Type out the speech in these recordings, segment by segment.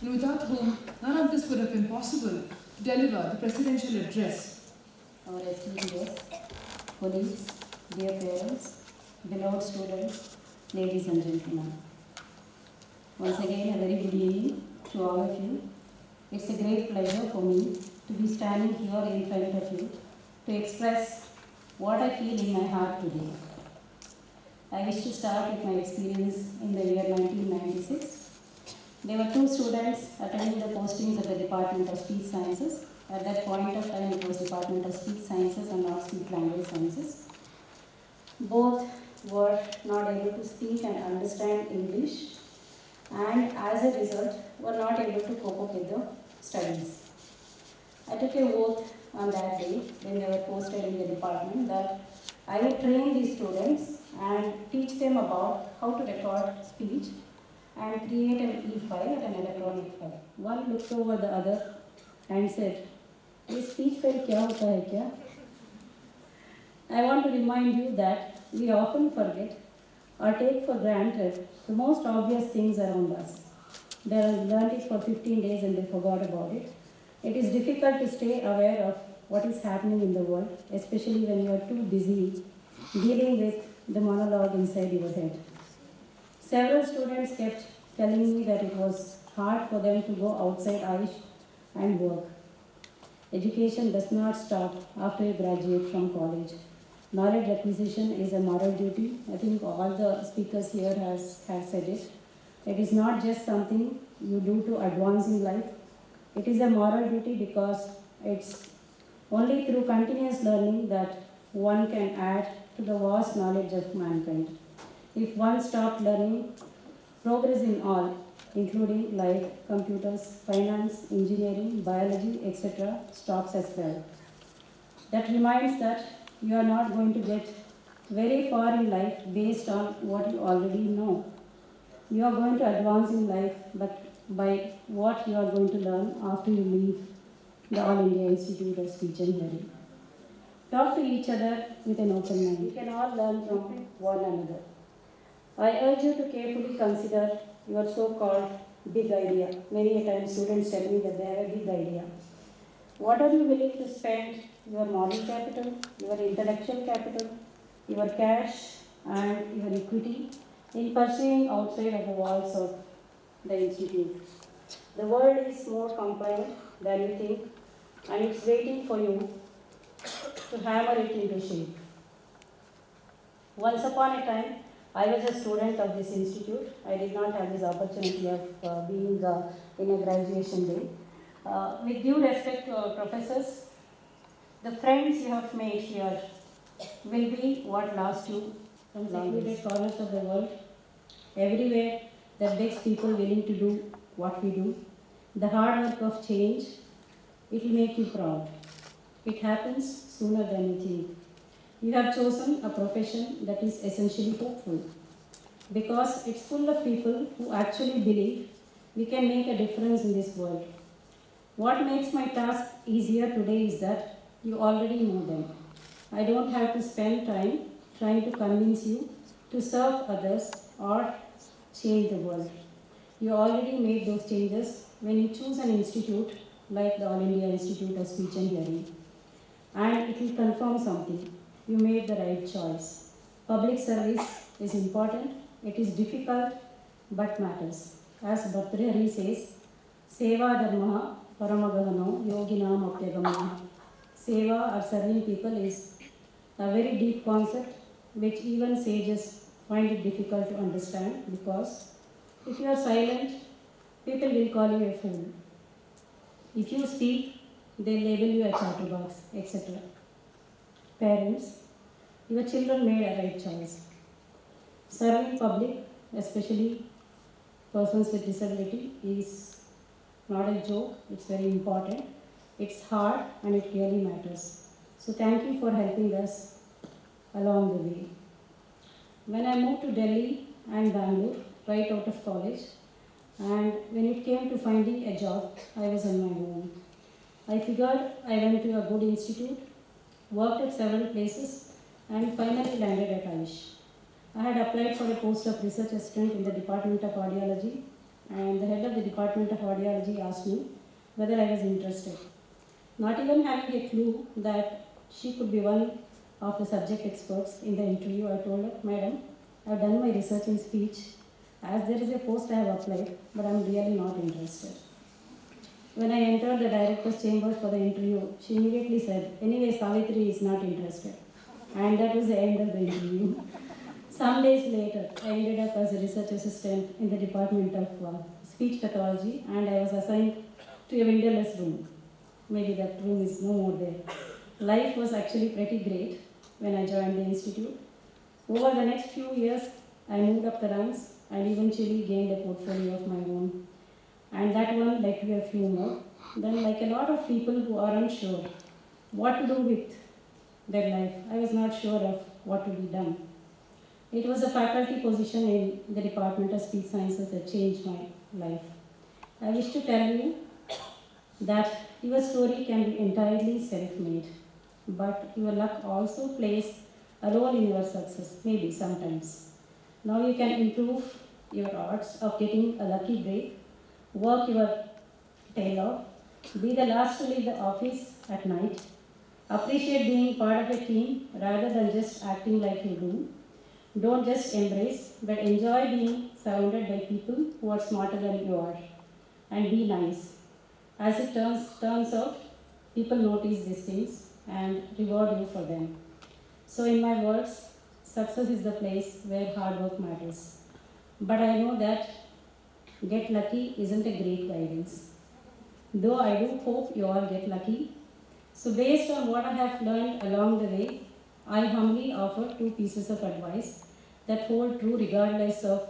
and without whom none of this would have been possible to deliver the presidential address. Our esteemed guests, colleagues, dear parents, beloved students, ladies and gentlemen. Once again, a very good evening to all of you. It's a great pleasure for me to be standing here in front of you to express what I feel in my heart today. I wish to start with my experience in the year 1996. There were two students attending the postings at the Department of Speech Sciences. At that point of time, it was Department of Speech Sciences and not Speech Language Sciences. Both were not able to speak and understand English, and as a result, were not able to cope up with the studies. I took a oath on that day when they were posted in the department that I would train these students and teach them about how to record speech and create an e-file or an electronic file. One looked over the other and said, "This speech file kya hota hai kya?" I want to remind you that we often forget or take for granted the most obvious things around us. They have learned it for 15 days and they forgot about it. It is difficult to stay aware of what is happening in the world, especially when you are too busy dealing with the monologue inside your head. Several students kept telling me that it was hard for them to go outside Aiish and work. Education does not stop after you graduate from college. Knowledge acquisition is a moral duty. I think all the speakers here have said it. It is not just something you do to advance in life. It is a moral duty because it's only through continuous learning that one can add to the vast knowledge of mankind. If one stopped learning, progress in all, including life, computers, finance, engineering, biology, etc., stops as well. That reminds that you are not going to get very far in life based on what you already know. You are going to advance in life but by what you are going to learn after you leave the All India Institute of Speech and Hearing. Talk to each other with an open mind. We can all learn from one another. I urge you to carefully consider your so-called big idea. Many a time students tell me that they have a big idea. What are you willing to spend your moral capital, your intellectual capital, your cash and your equity in pursuing outside of the walls of the institute? The world is more complex than you think, and it's waiting for you to hammer it into shape. Once upon a time, I was a student of this institute. I did not have this opportunity of being in a graduation day. With due respect to our professors, the friends you have made here will be what lasts you from secluded corners of the world, everywhere that begs people willing to do what we do. The hard work of change, it will make you proud. It happens sooner than you think. You have chosen a profession that is essentially hopeful because it's full of people who actually believe we can make a difference in this world. What makes my task easier today is that you already know them. I don't have to spend time trying to convince you to serve others or change the world. You already made those changes when you choose an institute like the All India Institute of Speech and Hearing. And it will confirm something. You made the right choice. Public service is important, it is difficult, but matters. As Bhartrihari says, Seva Dharma Paramagahano Yoginam Apyagamana. Seva or serving people is a very deep concept which even sages find it difficult to understand because if you are silent, people will call you a fool. If you speak, they label you a chatterbox, etc. Parents, your children made a right choice. Serving public, especially persons with disability, is not a joke, it's very important. It's hard and it really matters. So thank you for helping us along the way. When I moved to Delhi and Bangalore, right out of college, and when it came to finding a job, I was on my own. I figured I went to a good institute, worked at several places, and finally landed at Aiish. I had applied for a post of research assistant in the Department of Audiology and the head of the Department of Audiology asked me whether I was interested. Not even having a clue that she could be one of the subject experts in the interview, I told her, Madam, I've done my research in speech. As there is a post I have applied, but I'm really not interested. When I entered the director's chambers for the interview, she immediately said, anyway, Savitri is not interested. And that was the end of the interview. Some days later, I ended up as a research assistant in the Department of Speech Pathology, and I was assigned to a windowless room. Maybe that room is no more there. Life was actually pretty great when I joined the institute. Over the next few years, I moved up the ranks and eventually gained a portfolio of my own. And that one led to a few more. Then, like a lot of people who are unsure what to do with their life, I was not sure of what to be done. It was a faculty position in the Department of Speech Sciences that changed my life. I wish to tell you that your story can be entirely self-made, but your luck also plays a role in your success, maybe sometimes. Now you can improve your odds of getting a lucky break, work your tail off, be the last to leave the office at night, appreciate being part of a team rather than just acting like you do. Don't just embrace, but enjoy being surrounded by people who are smarter than you are. And be nice. As it turns out, people notice these things and reward you for them. So in my words, success is the place where hard work matters. But I know that get lucky isn't a great guidance. Though I do hope you all get lucky. So based on what I have learned along the way, I humbly offer 2 pieces of advice that hold true regardless of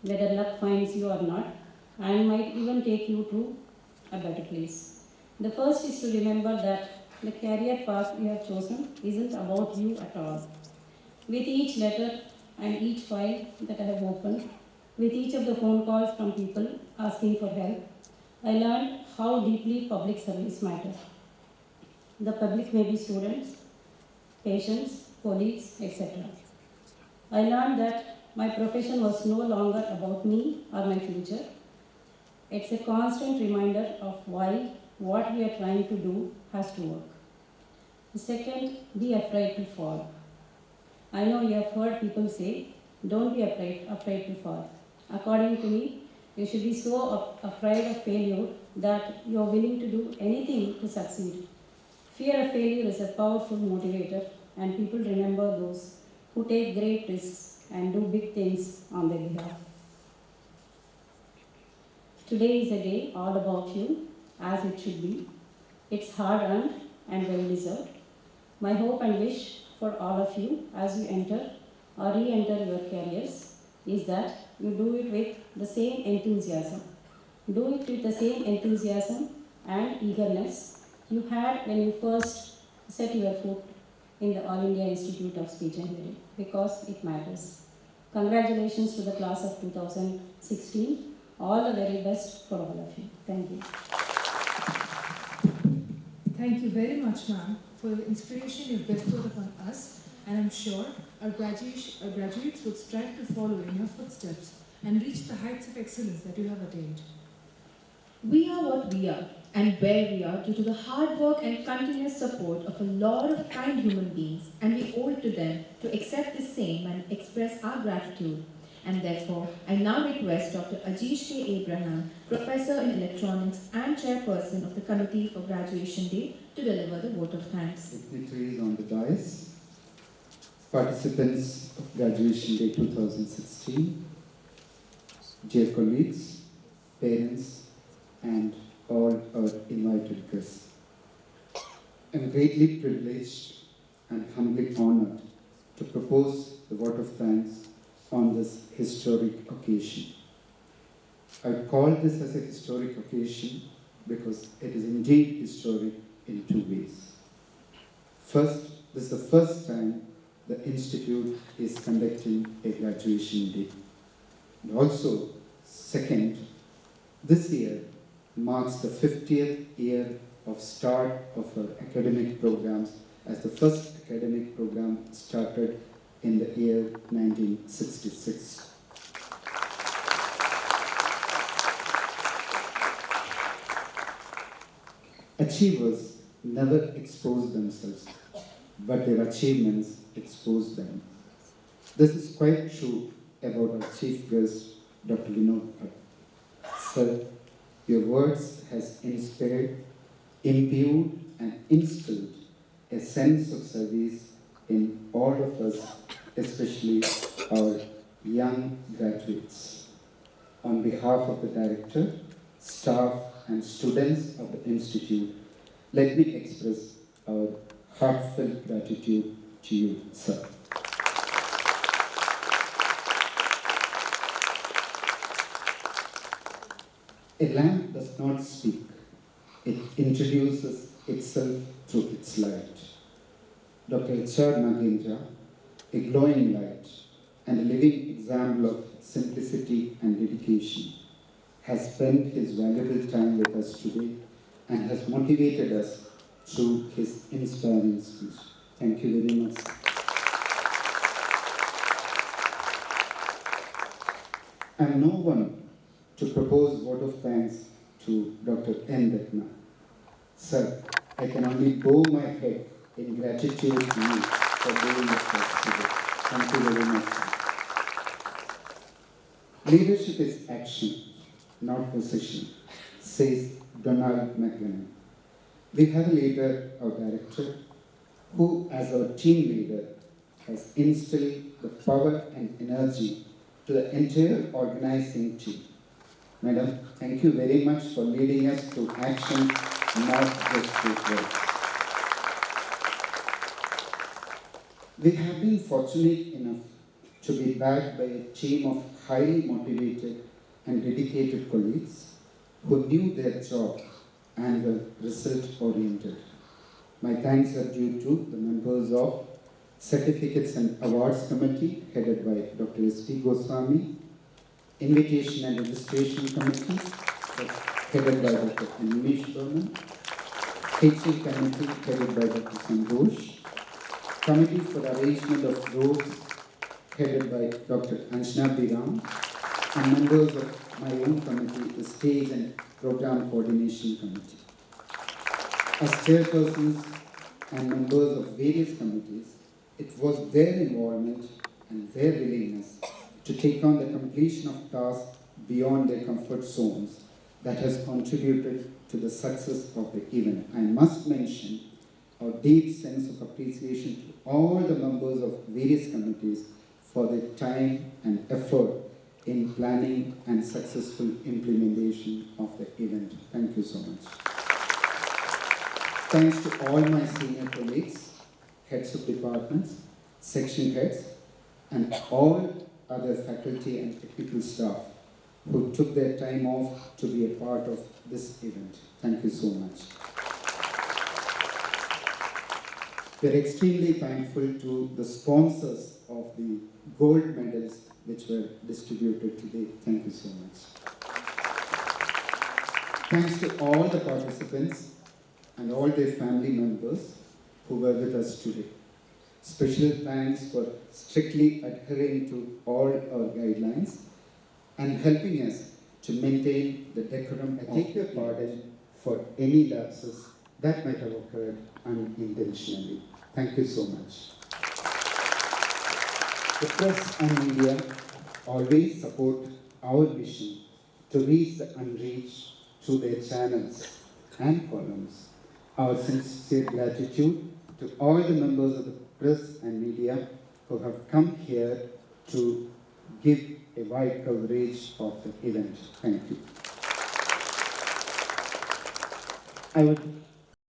whether luck finds you or not, and might even take you to a better place. The first is to remember that the career path you have chosen isn't about you at all. With each letter and each file that I have opened, with each of the phone calls from people asking for help, I learned how deeply public service matters. The public may be students, patients, colleagues, etc. I learned that my profession was no longer about me or my future. It's a constant reminder of why what we are trying to do has to work. The second, be afraid to fall. I know you have heard people say, don't be afraid to fall. According to me, you should be so afraid of failure that you are willing to do anything to succeed. Fear of failure is a powerful motivator, and people remember those who take great risks and do big things on their behalf. Today is a day all about you, as it should be. It's hard-earned and well-deserved. My hope and wish for all of you as you enter or re-enter your careers is that you do it with the same enthusiasm. Do it with the same enthusiasm and eagerness you had when you first set your foot in the All India Institute of Speech and Hearing, because it matters. Congratulations to the class of 2016. All the very best for all of you. Thank you. Thank you very much, ma'am, for the inspiration you've bestowed upon us, and I'm sure our graduates would strive to follow in your footsteps and reach the heights of excellence that you have attained. We are what we are and where we are due to the hard work and continuous support of a lot of kind human beings, and we owe it to them to accept the same and express our gratitude. And therefore, I now request Dr. Aiish K. Abraham, Professor in Electronics and Chairperson of the Committee for Graduation Day, to deliver the vote of thanks. Dignitaries on the dais, participants of Graduation Day 2016, dear colleagues, parents, and all our invited guests. I'm greatly privileged and humbly honored to propose the vote of thanks on this historic occasion. I call this as a historic occasion because it is indeed historic in 2 ways. First, this is the first time the Institute is conducting a graduation day. And also, second, this year marks the 50th year of start of our academic programs, as the first academic program started in the year 1966. Achievers never expose themselves, but their achievements expose them. This is quite true about our chief guest, Dr. Vinod Bhatt. Sir, your words has inspired, imbued, and instilled a sense of service in all of us, especially our young graduates. On behalf of the director, staff, and students of the Institute, let me express our heartfelt gratitude to you, sir. A lamp does not speak. It introduces itself through its light. Dr. H.R. Nagendra, a glowing light and a living example of simplicity and dedication, has spent his valuable time with us today and has motivated us through his inspiring speech. Thank you very much. I am no one to propose vote of thanks to Dr. N. Ratna. Sir, I can only bow my head in gratitude to you for doing this for today. Thank you very much. Leadership is action, not position, says Donald McGann. We have a leader, our director, who as our team leader has instilled the power and energy to the entire organizing team. Madam, thank you very much for leading us to action, not just to words. We have been fortunate enough to be backed by a team of highly motivated and dedicated colleagues who knew their job and were result-oriented. My thanks are due to the members of Certificates and Awards Committee, headed by Dr. S.P. Goswami, Invitation and Registration Committee, headed by Dr. Aiish Burman, HA Committee, headed by Dr. Santosh, Committee for Arrangement of Roads, headed by Dr. Anshna Biram, and members of my own committee, the Stage and Program Coordination Committee. As chairpersons and members of various committees, it was their involvement and their willingness to take on the completion of tasks beyond their comfort zones that has contributed to the success of the event. I must mention our deep sense of appreciation to all the members of various committees for their time and effort in planning and successful implementation of the event. Thank you so much. Thanks to all my senior colleagues, heads of departments, section heads, and all other faculty and technical staff who took their time off to be a part of this event. Thank you so much. We are extremely thankful to the sponsors of the gold medals which were distributed today. Thank you so much. Thanks to all the participants and all their family members who were with us today. Special thanks for strictly adhering to all our guidelines and helping us to maintain the decorum. I take your pardon for any lapses that might have occurred unintentionally. Thank you so much. The press and media always support our mission to reach the unreached through their channels and columns. Our sincere gratitude to all the members of the press and media who have come here to give a wide coverage of the event. Thank you. I would